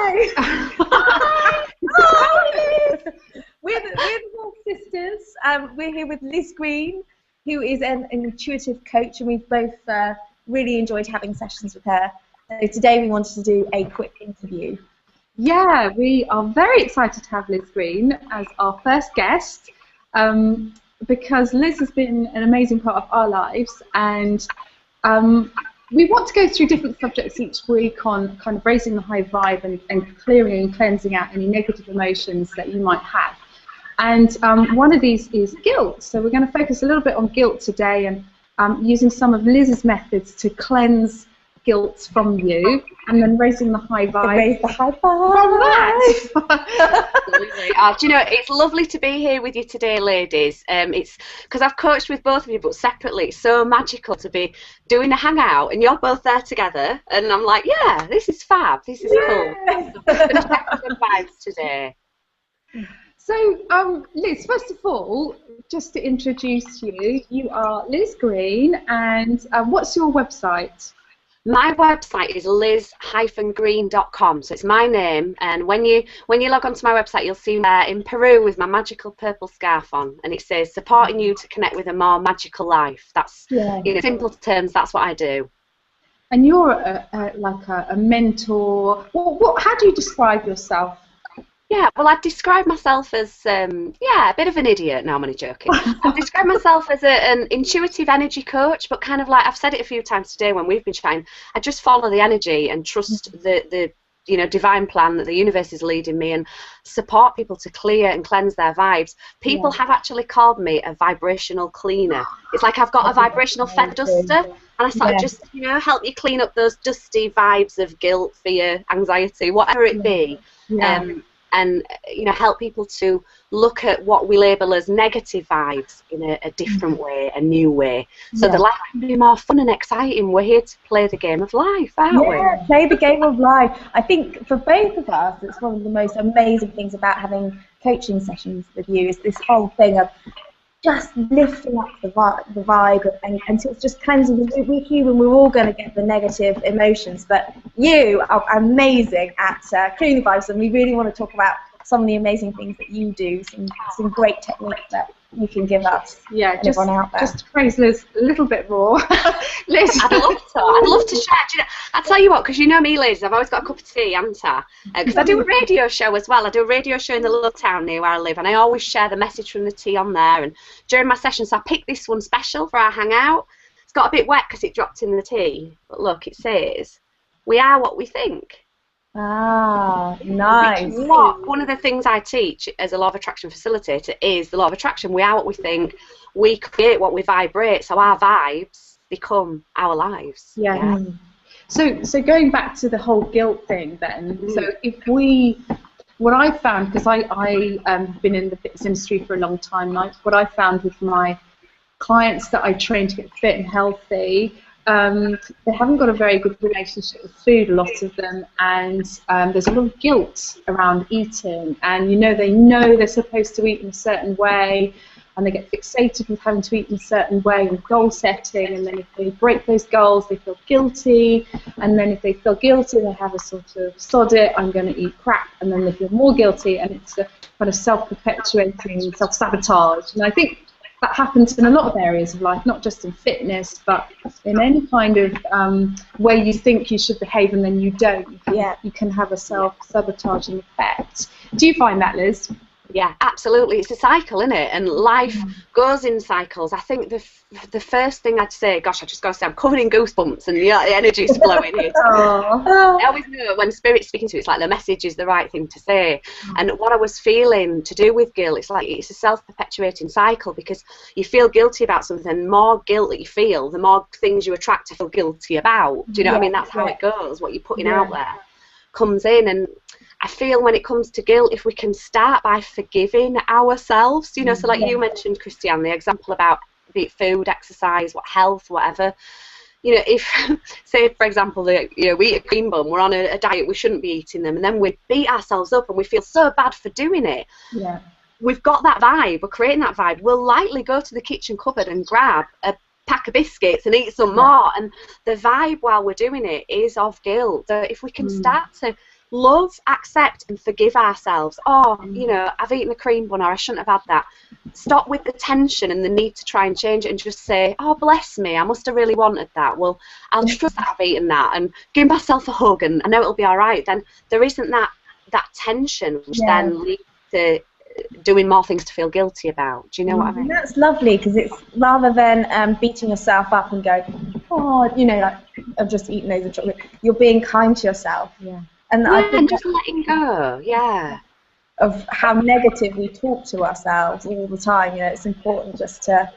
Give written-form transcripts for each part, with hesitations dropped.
Hi! Hi! We're the Wolf Sisters. We're here with Liz Green, who is an intuitive coach, and we've both really enjoyed having sessions with her. So today we wanted to do a quick interview. Yeah, we are very excited to have Liz Green as our first guest because Liz has been an amazing part of our lives, and we want to go through different subjects each week on kind of raising the high vibe and clearing and cleansing out any negative emotions that you might have. And one of these is guilt. So we're going to focus a little bit on guilt today and using some of Liz's methods to cleanse guilt from you, and then raising the high vibe. Raise the high vibe. From that. Absolutely. Do you know, it's lovely to be here with you today, ladies. It's because I've coached with both of you, but separately. It's so magical to be doing a hangout, and you're both there together, and I'm like, yeah, this is fab. This is cool. Good vibes today. So, Liz, first of all, just to introduce you, you are Liz Green, and what's your website? My website is liz-green.com, so it's my name, and when you log onto my website, you'll see me in Peru with my magical purple scarf on, and it says supporting you to connect with a more magical life. That's, in simple terms, that's what I do. And you're like a mentor. How do you describe yourself? Yeah, well, I'd describe myself as, a bit of an idiot. No, I'm only joking. I describe myself as an intuitive energy coach, but kind of like, I've said it a few times today when we've been chatting, I just follow the energy and trust the divine plan that the universe is leading me, and support people to clear and cleanse their vibes. People have actually called me a vibrational cleaner. It's like I've got a vibrational feather duster, and I sort of just, help you clean up those dusty vibes of guilt, fear, anxiety, whatever it be. And help people to look at what we label as negative vibes in a different way, a new way, so that life can be more fun and exciting. We're here to play the game of life, aren't we? Yeah, play the game of life. I think for both of us, it's one of the most amazing things about having coaching sessions with you is this whole thing of just lifting up the vibe and sort of just cleansing. We're human, we're all going to get the negative emotions, but you are amazing at clearing the vibes, and we really want to talk about some of the amazing things that you do, some great techniques that you can give us and everyone out there. Just to praise Liz a little bit more. Liz. I'd love to share. Do you know, I'll tell you what, because you know me, Liz, I've always got a cup of tea, haven't I? Because I do a radio show as well. I do a radio show in the little town near where I live, and I always share the message from the tea on there. And during my sessions, I picked this one special for our hangout. It's got a bit wet because it dropped in the tea, but look, it says, "We are what we think." Ah, nice. One of the things I teach as a law of attraction facilitator is the law of attraction. We are what we think. We create what we vibrate. So our vibes become our lives. Yeah. So going back to the whole guilt thing then. So what I found, because I've been in the fitness industry for a long time, like what I found with my clients that I train to get fit and healthy, they haven't got a very good relationship with food, a lot of them, and there's a lot of guilt around eating, and they know they're supposed to eat in a certain way, and they get fixated with having to eat in a certain way with goal setting, and then if they break those goals they feel guilty, and then if they feel guilty they have a sort of sod it, I'm going to eat crap, and then they feel more guilty, and it's a kind of self-perpetuating self-sabotage. And I think that happens in a lot of areas of life, not just in fitness, but in any kind of way you think you should behave and then you don't. You can have a self-sabotaging effect. Do you find that, Liz? Yeah, absolutely. It's a cycle, isn't it? And life goes in cycles. I think the first thing I'd say, gosh, I just got to say, I'm covered in goosebumps, and the energy's flowing here. I always know when Spirit's speaking to you, it's like the message is the right thing to say. And what I was feeling to do with guilt, it's like it's a self-perpetuating cycle, because you feel guilty about something. The more guilt that you feel, the more things you attract to feel guilty about. Do you know what I mean? That's how it goes. What you're putting out there comes in. And I feel when it comes to guilt, if we can start by forgiving ourselves, so like you mentioned, Christiane, the example about be it food, exercise, health, whatever. If, say, for example, we eat a cream bun, we're on a diet, we shouldn't be eating them, and then we beat ourselves up and we feel so bad for doing it. We've got that vibe, we're creating that vibe, we'll likely go to the kitchen cupboard and grab a pack of biscuits and eat some more, and the vibe while we're doing it is of guilt. So if we can start to love, accept and forgive ourselves. Oh, you know, I've eaten a cream bun or I shouldn't have had that. Stop with the tension and the need to try and change it and just say, oh, bless me, I must have really wanted that. Well, I'll trust that I've eaten that and give myself a hug and I know it'll be all right. Then there isn't that tension, which then leads to doing more things to feel guilty about. Do you know what I mean? That's lovely, because it's rather than beating yourself up and going, oh, you know, like, I've just eaten loads of chocolate, you're being kind to yourself. Yeah. And I think and just letting go, of how negative we talk to ourselves all the time. You know, it's important just to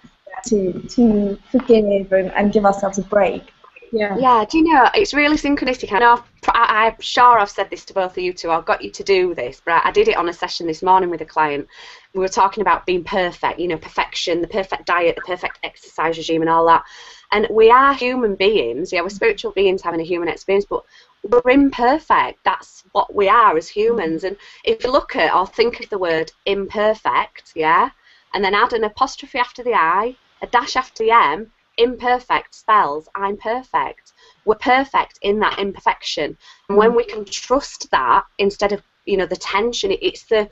forgive and give ourselves a break. Yeah, do you know, it's really synchronistic. I know I'm sure I've said this to both of you two, I've got you to do this, but I did it on a session this morning with a client. We were talking about being perfect, you know, perfection, the perfect diet, the perfect exercise regime and all that. And we are human beings, we're spiritual beings having a human experience, but we're imperfect. That's what we are as humans. And if you look at or think of the word imperfect, and then add an apostrophe after the I, a dash after the M, imperfect spells I'm perfect. We're perfect in that imperfection, and when we can trust that instead of, you know, the tension, it's the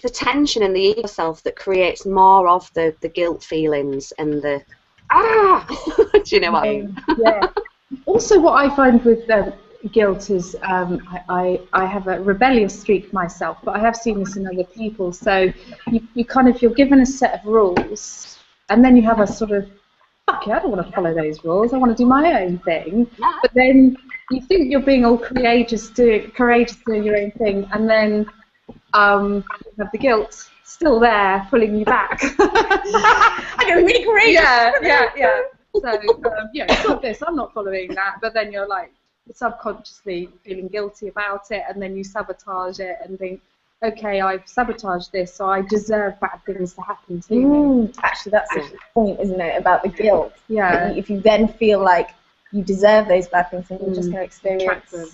tension in the ego self that creates more of the guilt feelings and the do you know what I mean? Also, what I find with guilt is I have a rebellious streak myself, but I have seen this in other people. So you kind of, you're given a set of rules, and then you have a sort of, fuck yeah, I don't want to follow those rules, I want to do my own thing. But then you think you're being all courageous doing your own thing, and then you have the guilt still there pulling you back. I'm going to be courageous. Yeah. So, stop this, I'm not following that. But then you're like subconsciously feeling guilty about it, and then you sabotage it and think, okay, I've sabotaged this, so I deserve bad things to happen to me. Actually, that's the point, isn't it, about the guilt? Yeah. If you then feel like you deserve those bad things, then you're just going to experience them.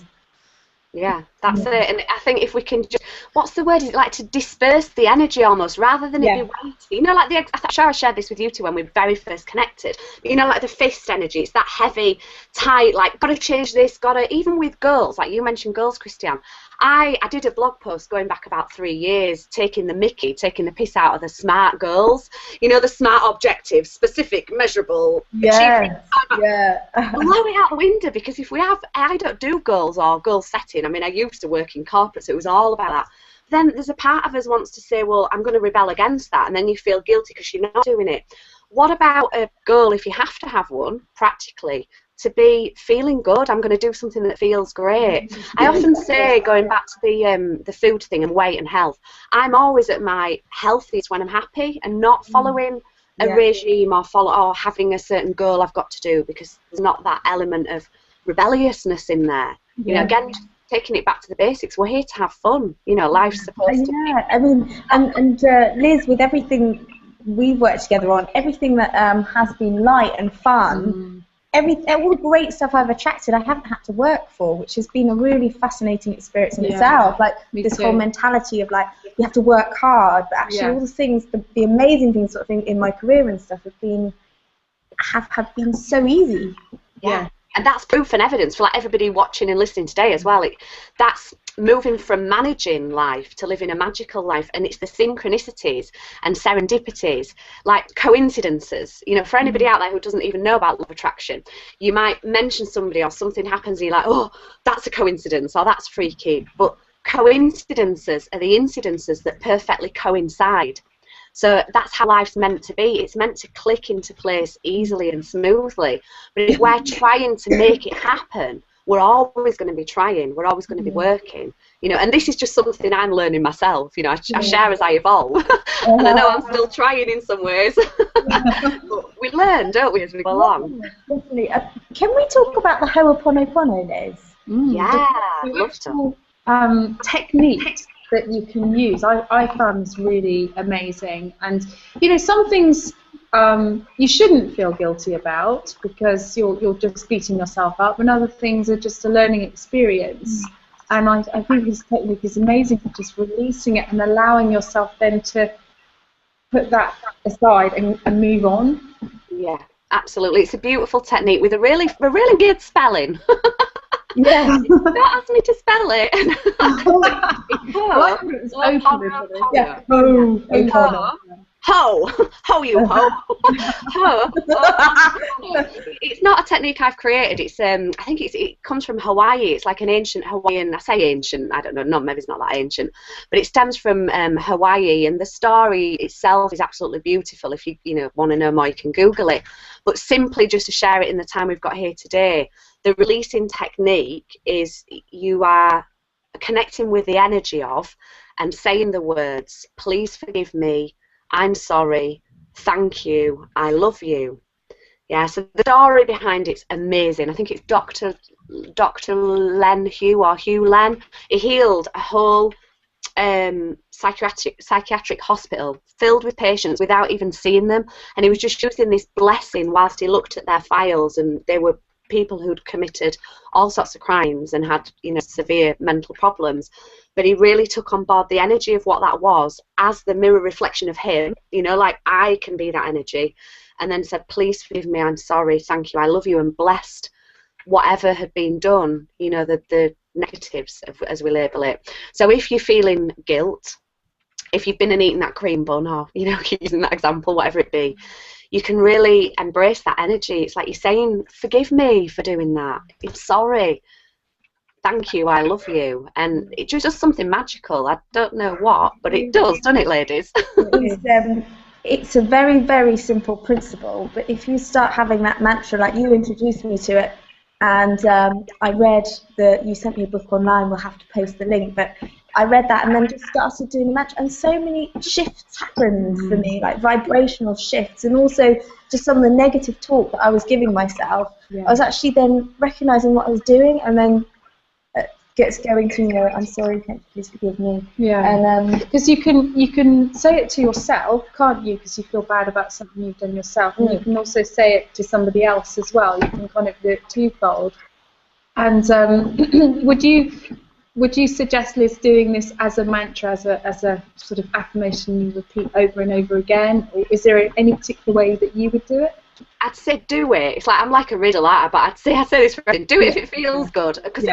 Yeah, that's it. And I think if we can just, what's the word? Is it like to disperse the energy almost, rather than it be weighty? You know, like I'm sure I shared this with you two when we very first connected. You know, like the fist energy. It's that heavy, tight, like, got to change this, got to, even with girls, like you mentioned girls, Christiane. I did a blog post going back about 3 years, taking the piss out of the smart girls. You know, the smart objectives, specific, measurable, achievable. Blow it out the window, because if we have, I don't do girls or girl setting. I mean, I used to work in corporate, so it was all about that. Then there's a part of us wants to say, well, I'm going to rebel against that, and then you feel guilty because you're not doing it. What about a girl, if you have to have one, practically, to be feeling good? I'm going to do something that feels great. I often say, going back to the food thing and weight and health, I'm always at my healthiest when I'm happy and not following a regime or having a certain goal I've got to do, because there's not that element of rebelliousness in there. You know, again, taking it back to the basics, we're here to have fun. You know, life's supposed to be. I mean, and Liz, with everything we've worked together on, everything that has been light and fun, all the great stuff I've attracted, I haven't had to work for, which has been a really fascinating experience in itself. Like this whole mentality of like, you have to work hard, but actually all the things, the amazing things sort of thing in my career and stuff have been so easy. Yeah. And that's proof and evidence for like everybody watching and listening today as well. That's moving from managing life to living a magical life, and it's the synchronicities and serendipities, like coincidences. You know, for anybody out there who doesn't even know about law of attraction, you might mention somebody or something happens and you're like, oh, that's a coincidence or that's freaky. But coincidences are the incidences that perfectly coincide. So that's how life's meant to be. It's meant to click into place easily and smoothly. But if we're trying to make it happen, we're always going to be trying. We're always going to be working. You know, and this is just something I'm learning myself. You know, I share as I evolve. And I know I'm still trying in some ways. But we learn, don't we, as we go along? Definitely. Can we talk about the Ho'oponopono, Liz? Yeah, I'd love to. Techniques that you can use. I found this really amazing. And you know, some things you shouldn't feel guilty about because you're just beating yourself up, and other things are just a learning experience. And I think this technique is amazing for just releasing it and allowing yourself then to put that aside and move on. Yeah, absolutely. It's a beautiful technique with a really good spelling. Yeah. Don't ask me to spell it. Ho, you ho. Ho. It's not a technique I've created. It's I think it comes from Hawaii. It's like an ancient Hawaiian. I say ancient. I don't know. Maybe it's not that ancient, but it stems from Hawaii. And the story itself is absolutely beautiful. If you want to know more, you can Google it. But simply just to share it in the time we've got here today, the releasing technique is you are connecting with the energy of and saying the words, please forgive me, I'm sorry, thank you, I love you. Yeah, so the story behind it's amazing. I think it's Dr. Len Hugh or Hugh Len. He healed a whole psychiatric hospital filled with patients without even seeing them, and he was just using this blessing whilst he looked at their files, and they were people who'd committed all sorts of crimes and had severe mental problems, but he really took on board the energy of what that was as the mirror reflection of him, like I can be that energy, and then said, please forgive me, I'm sorry, thank you, I love you, and blessed whatever had been done, the negatives, as we label it. So if you're feeling guilt, if you've been and eaten that cream bun, or using that example, whatever it be, you can really embrace that energy. It's like you're saying, forgive me for doing that, I'm sorry, thank you, I love you, and it just does something magical. I don't know what, but it does, doesn't it, ladies? It's a very, very simple principle, but if you start having that mantra, like you introduced me to it, and I read you sent me a book online, we'll have to post the link, but I read that and then just started doing the mantra, and so many shifts happened for me, like vibrational shifts, and also just some of the negative talk that I was giving myself. I was actually then recognising what I was doing, and then gets going to I'm sorry, thank you, please forgive me. Yeah. And because you can say it to yourself, can't you? Because you feel bad about something you've done yourself, and you can also say it to somebody else as well. You can kind of do it twofold. And would you suggest, Liz, doing this as a mantra, as a sort of affirmation you repeat over and over again, or is there any particular way that you would do it? I'd say do it. It's like I'm like a riddle, but I'd say this for everything. Do it if it feels good, because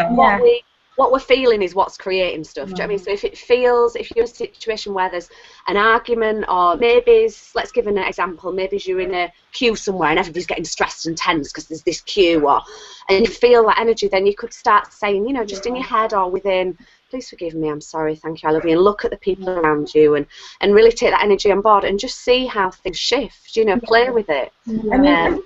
what we're feeling is what's creating stuff. Do you know what I mean? So if you're in a situation where there's an argument, or maybe, let's give an example, maybe you're in a queue somewhere and everybody's getting stressed and tense because there's this queue, and you feel that energy, then you could start saying, just in your head or within, please forgive me, I'm sorry, thank you, I love you, and look at the people around you, and really take that energy on board and just see how things shift, play with it. I mean,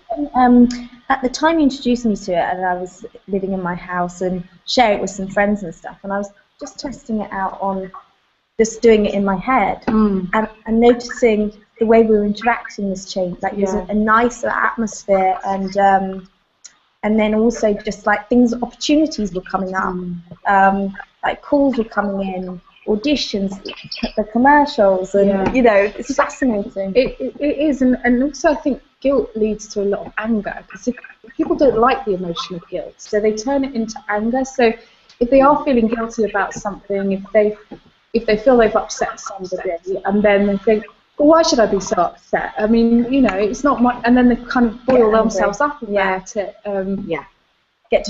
at the time you introduced me to it, and I was living in my house and sharing it with some friends and stuff, and I was just testing it out on just doing it in my head, and noticing the way we were interacting was changed. Like there's a nicer atmosphere, and then also just like opportunities were coming up, like calls were coming in, auditions, the commercials, and it's fascinating. It is, and also I think guilt leads to a lot of anger, because if people don't like the emotion of guilt, so they turn it into anger. So if they are feeling guilty about something, if they feel they've upset somebody, and then they think, well, why should I be so upset? I mean, it's not my, and then they kind of boil themselves up about it. Get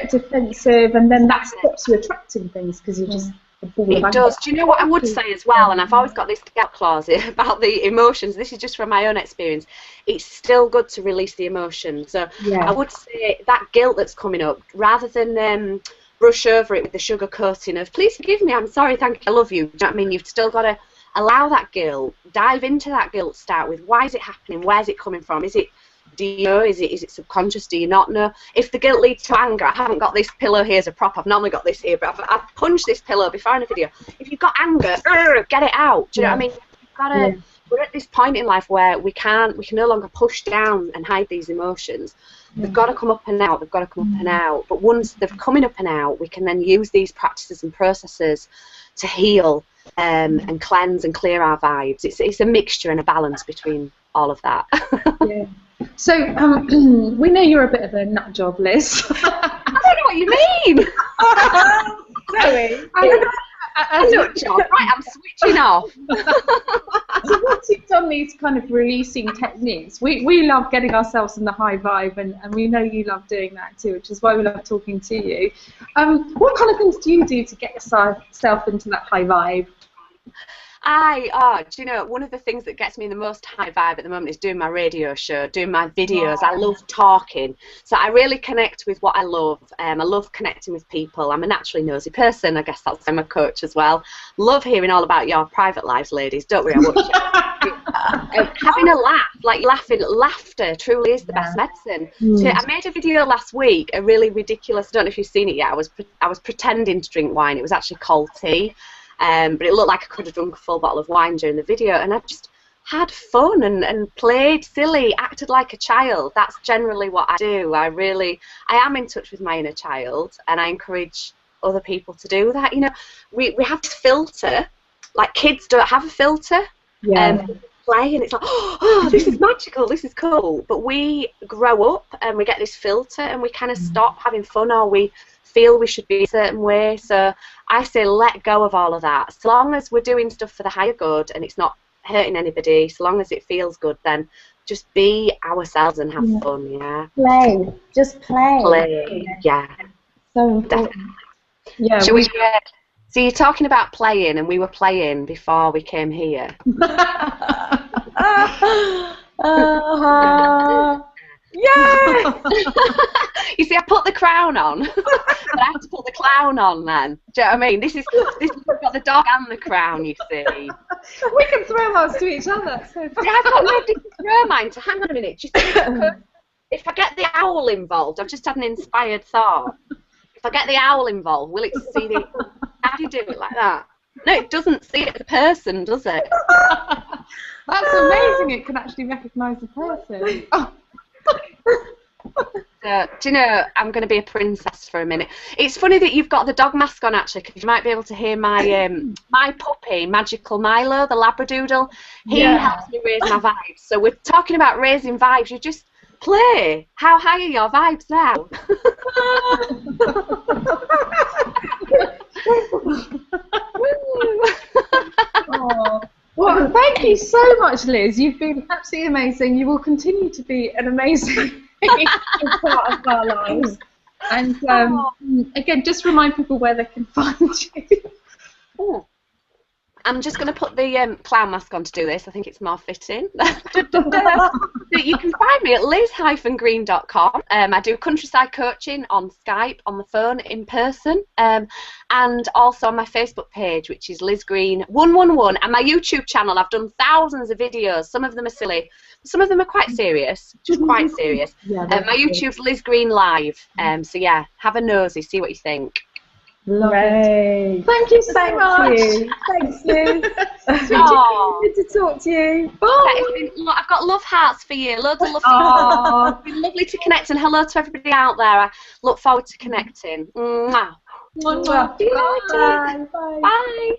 defensive, and then that stops you attracting things, because you're just a ball of anger. It does. Do you know what I would say as well? And I've always got this gap clause about the emotions. This is just from my own experience. It's still good to release the emotion. So I would say that guilt that's coming up, rather than brush over it with the sugar coating of please forgive me, I'm sorry, thank you, I love you. Do you know what I mean? You've still got to allow that guilt, dive into that guilt, start with why is it happening, where's it coming from, do you know, is it subconscious, do you not know? If the guilt leads to anger, I haven't got this pillow here as a prop, I've normally got this here, but I've punched this pillow before in a video. If you've got anger, get it out, do you know what I mean? You've got to, we're at this point in life where we can no longer push down and hide these emotions. They've got to come up and out, but once they've coming up and out, we can then use these practices and processes to heal and cleanse and clear our vibes. It's a mixture and a balance between all of that. So we know you're a bit of a nut job, Liz. I don't know what you mean. Sorry. A nut job. Right, I'm switching off. So once you've done these kind of releasing techniques, we love getting ourselves in the high vibe, and we know you love doing that too, which is why we love talking to you. What kind of things do you do to get yourself into that high vibe? Do you know, one of the things that gets me the most high vibe at the moment is doing my radio show, doing my videos. I love talking, so I really connect with what I love. I love connecting with people. I'm a naturally nosy person. I guess that's why I'm a coach as well. Love hearing all about your private lives, ladies. Don't worry, I won't share. Having a laugh, like laughter truly is the best medicine. So I made a video last week, a really ridiculous, I don't know if you've seen it yet, I was pretending to drink wine. It was actually cold tea. But it looked like I could have drunk a full bottle of wine during the video, and I just had fun and played silly, acted like a child. That's generally what I do. I am in touch with my inner child, and I encourage other people to do that. You know, we have this filter, like kids don't have a filter. Play, and it's like, oh, this is magical, this is cool. But we grow up and we get this filter, and we kind of stop having fun, or we feel we should be a certain way. So I say let go of all of that. So long as we're doing stuff for the higher good and it's not hurting anybody, so long as it feels good, then just be ourselves and have fun. Play, just play. So important. Yeah. Shall we so you're talking about playing, and we were playing before we came here. Yeah. You see, I put the crown on, but I have to put the clown on then. Do you know what I mean? This is we've got the dog and the crown. You see, we can throw ours to each other. So I've got nobody to throw mine to. Hang on a minute. Do you think if I get the owl involved, I've just had an inspired thought. If I get the owl involved, will it see the? How do you do it like that? No, it doesn't see it as a person, does it? That's amazing. It can actually recognise the person. Do you know, I'm going to be a princess for a minute. It's funny that you've got the dog mask on, actually, because you might be able to hear my my puppy, Magical Milo, the Labradoodle. He helps me raise my vibes. So we're talking about raising vibes. You just play. How high are your vibes now? Oh. Well, thank you so much, Liz. You've been absolutely amazing. You will continue to be an amazing part of our lives. And again, just remind people where they can find you. Oh. I'm just going to put the clown mask on to do this. I think it's more fitting. You can find me at liz-green.com. I do countryside coaching on Skype, on the phone, in person, and also on my Facebook page, which is Liz Green 111, and my YouTube channel. I've done thousands of videos. Some of them are silly. Some of them are quite serious, just quite serious. My YouTube's Liz Green Live. So yeah, have a nosy, see what you think. Lovely. Thank you so much. Thanks, Liz. Good to talk to you. Bye. I've got love hearts for you. Loads of love hearts. It's been lovely to connect, and hello to everybody out there. I look forward to connecting. Mwah. Bye. Bye. Bye.